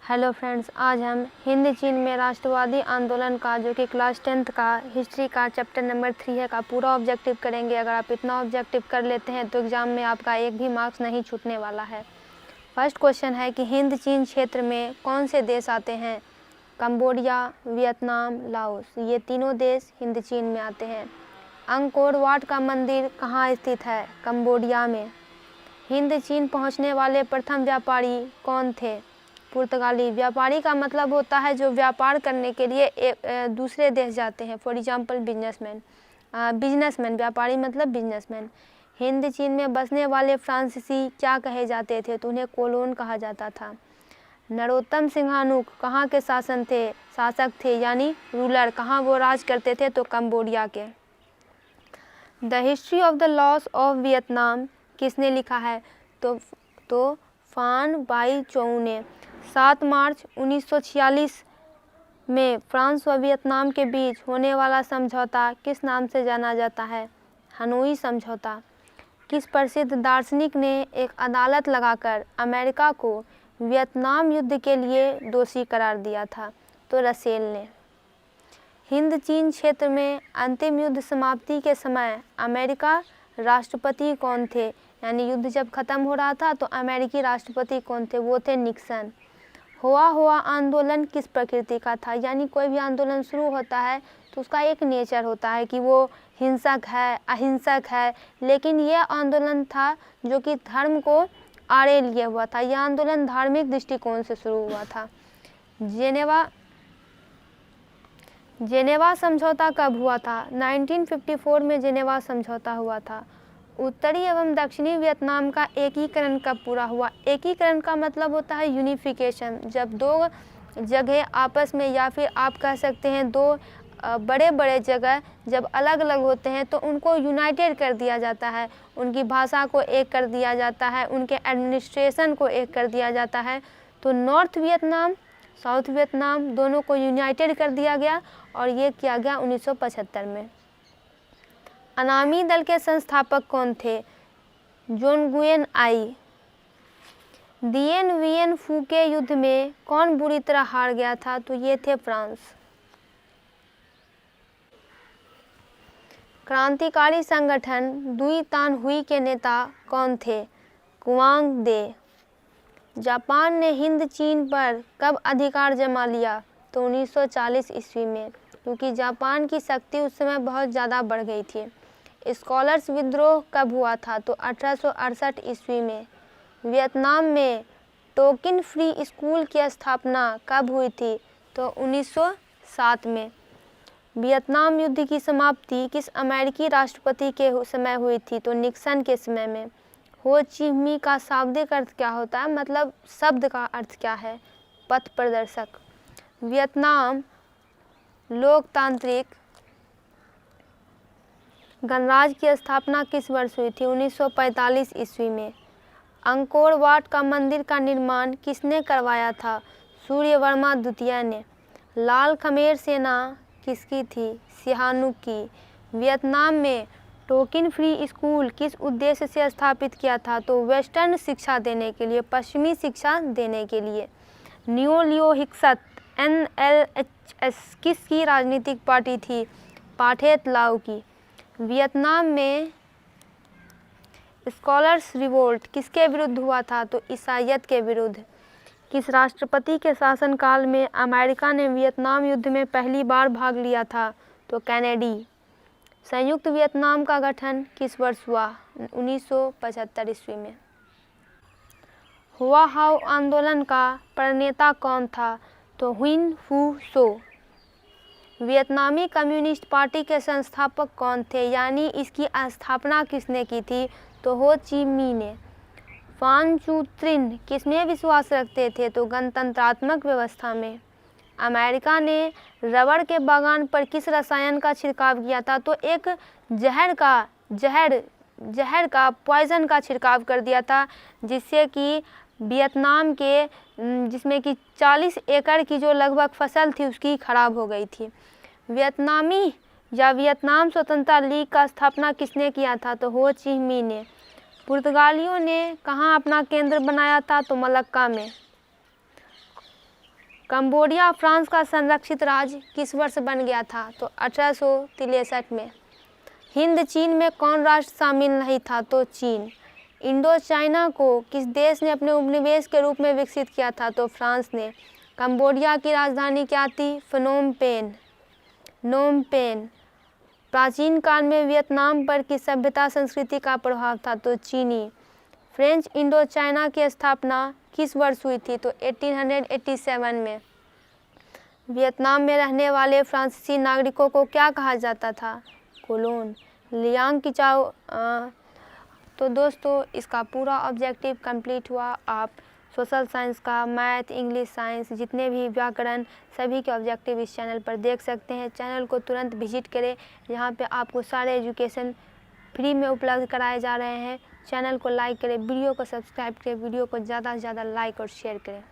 Hello friends, आज हम हिंद चीन में राष्ट्रवादी आंदोलन का जो कि क्लास 10th का हिस्ट्री का चैप्टर नंबर 3 है का पूरा ऑब्जेक्टिव करेंगे। अगर आप इतना ऑब्जेक्टिव कर लेते हैं तो एग्ज़ाम में आपका एक भी मार्क्स नहीं छूटने वाला है। फर्स्ट क्वेश्चन है कि हिंद चीन क्षेत्र में कौन से देश आते हैं? कंबोडिया, वियतनाम, लाओस, ये तीनों देश हिंद चीन में आते हैं। अंकोर वाट का मंदिर कहाँ स्थित है? कंबोडिया में। हिंद चीन पहुँचने वाले प्रथम व्यापारी कौन थे? पुर्तगाली। व्यापारी का मतलब होता है जो व्यापार करने के लिए दूसरे देश जाते हैं, फॉर एग्जांपल बिजनेसमैन। व्यापारी मतलब बिजनेसमैन। हिंद चीन में बसने वाले फ्रांसीसी क्या कहे जाते थे? तो उन्हें कोलोन कहा जाता था। नरोत्तम सिंहानुक कहाँ के शासक थे यानी रूलर? कहाँ वो राज करते थे? तो कंबोडिया के। The history of the loss of Vietnam किसने लिखा है? तो फान बाई चोउ ने। 7 मार्च 1946 में फ्रांस व वियतनाम के बीच होने वाला समझौता किस नाम से जाना जाता है? हनोई समझौता। किस प्रसिद्ध दार्शनिक ने एक अदालत लगाकर अमेरिका को वियतनाम युद्ध के लिए दोषी करार दिया था? तो रसेल ने। हिंद चीन क्षेत्र में अंतिम युद्ध समाप्ति के समय अमेरिका राष्ट्रपति कौन थे? यानी युद्ध जब खत्म हो रहा था तो अमेरिकी राष्ट्रपति कौन थे? वो थे निक्सन। हुआ आंदोलन किस प्रकृति का था? यानी कोई भी आंदोलन शुरू होता है तो उसका एक नेचर होता है कि वो हिंसक है, अहिंसक है, लेकिन यह आंदोलन था जो कि धर्म को आड़े लिए हुआ था। यह आंदोलन धार्मिक दृष्टिकोण से शुरू हुआ था। जेनेवा समझौता कब हुआ था? 1954 में जेनेवा समझौता हुआ था। उत्तरी एवं दक्षिणी वियतनाम का एकीकरण कब पूरा हुआ? एकीकरण का मतलब होता है यूनिफिकेशन। जब दो जगह आपस में, या फिर आप कह सकते हैं दो बड़े बड़े जगह जब अलग अलग होते हैं तो उनको यूनाइटेड कर दिया जाता है। उनकी भाषा को एक कर दिया जाता है, उनके एडमिनिस्ट्रेशन को एक कर दिया जाता है। तो नॉर्थ वियतनाम, साउथ वियतनाम दोनों को यूनाइटेड कर दिया गया और ये किया गया 1975 में। अनामी दल के संस्थापक कौन थे? जोन गुएन आई। दिएन वियन फू के युद्ध में कौन बुरी तरह हार गया था? तो ये थे फ्रांस। क्रांतिकारी संगठन दुई तान हुई के नेता कौन थे? कुआंग दे। जापान ने हिंद चीन पर कब अधिकार जमा लिया? तो 1940 ईस्वी में, क्योंकि जापान की शक्ति उस समय बहुत ज़्यादा बढ़ गई थी। स्कॉलर्स विद्रोह कब हुआ था? तो 1868 ईस्वी में। वियतनाम में टोकिन फ्री स्कूल की स्थापना कब हुई थी? तो 1907 में। वियतनाम युद्ध की समाप्ति किस अमेरिकी राष्ट्रपति के समय हुई थी? तो निक्सन के समय में। हो ची मी का शाब्दिक अर्थ क्या होता है? मतलब शब्द का अर्थ क्या है? पथ प्रदर्शक। वियतनाम लोकतांत्रिक गणराज्य की स्थापना किस वर्ष हुई थी? 1945 ईस्वी में। अंकोर वाट का मंदिर का निर्माण किसने करवाया था? सूर्यवर्मा द्वितीय ने। लाल खमेर सेना किसकी थी? सिहानुक की। वियतनाम में टोकिन फ्री स्कूल किस उद्देश्य से स्थापित किया था? तो वेस्टर्न शिक्षा देने के लिए, पश्चिमी शिक्षा देने के लिए। न्यू लियो हिक्सत NLHS किसकी राजनीतिक पार्टी थी? पाठेत लाओ की। वियतनाम में स्कॉलर्स रिवोल्ट किसके विरुद्ध हुआ था? तो ईसाईयत के विरुद्ध। किस राष्ट्रपति के शासनकाल में अमेरिका ने वियतनाम युद्ध में पहली बार भाग लिया था? तो कैनेडी। संयुक्त वियतनाम का गठन किस वर्ष हुआ? 1975 ईस्वी में। हुआ हाउ आंदोलन का प्रणेता कौन था? तो हुइन फू सो। वियतनामी कम्युनिस्ट पार्टी के संस्थापक कौन थे? यानी इसकी स्थापना किसने की थी? तो हो ची मी ने। फान चू त्रिन किसमें विश्वास रखते थे? तो गणतंत्रात्मक व्यवस्था में। अमेरिका ने रबड़ के बागान पर किस रसायन का छिड़काव किया था? तो एक जहर का पॉइजन का छिड़काव कर दिया था, जिससे कि वियतनाम के जिसमें कि 40 एकड़ की जो लगभग फसल थी उसकी खराब हो गई थी। वियतनाम स्वतंत्रता लीग का स्थापना किसने किया था? तो हो ची मी ने। पुर्तगालियों ने कहाँ अपना केंद्र बनाया था? तो मलक्का में। कंबोडिया फ्रांस का संरक्षित राज्य किस वर्ष बन गया था? तो 1863 में। हिंद चीन में कौन राष्ट्र शामिल नहीं था? तो चीन। इंडो चाइना को किस देश ने अपने उपनिवेश के रूप में विकसित किया था? तो फ्रांस ने। कंबोडिया की राजधानी क्या थी? फनोम पेन। Phnom Penh. प्राचीन काल में वियतनाम पर किस सभ्यता संस्कृति का प्रभाव था? तो चीनी। फ्रेंच इंडो चाइना की स्थापना किस वर्ष हुई थी? तो 1887 में। वियतनाम में रहने वाले फ्रांसीसी नागरिकों को क्या कहा जाता था? कोलोन। लियांग किचाओ। तो दोस्तों इसका पूरा ऑब्जेक्टिव कंप्लीट हुआ। आप सोशल साइंस का, मैथ, इंग्लिश, साइंस, जितने भी व्याकरण, सभी के ऑब्जेक्टिव इस चैनल पर देख सकते हैं। चैनल को तुरंत विजिट करें, यहाँ पे आपको सारे एजुकेशन फ्री में उपलब्ध कराए जा रहे हैं। चैनल को लाइक करें, वीडियो को सब्सक्राइब करें, वीडियो को ज़्यादा से ज़्यादा लाइक और शेयर करें।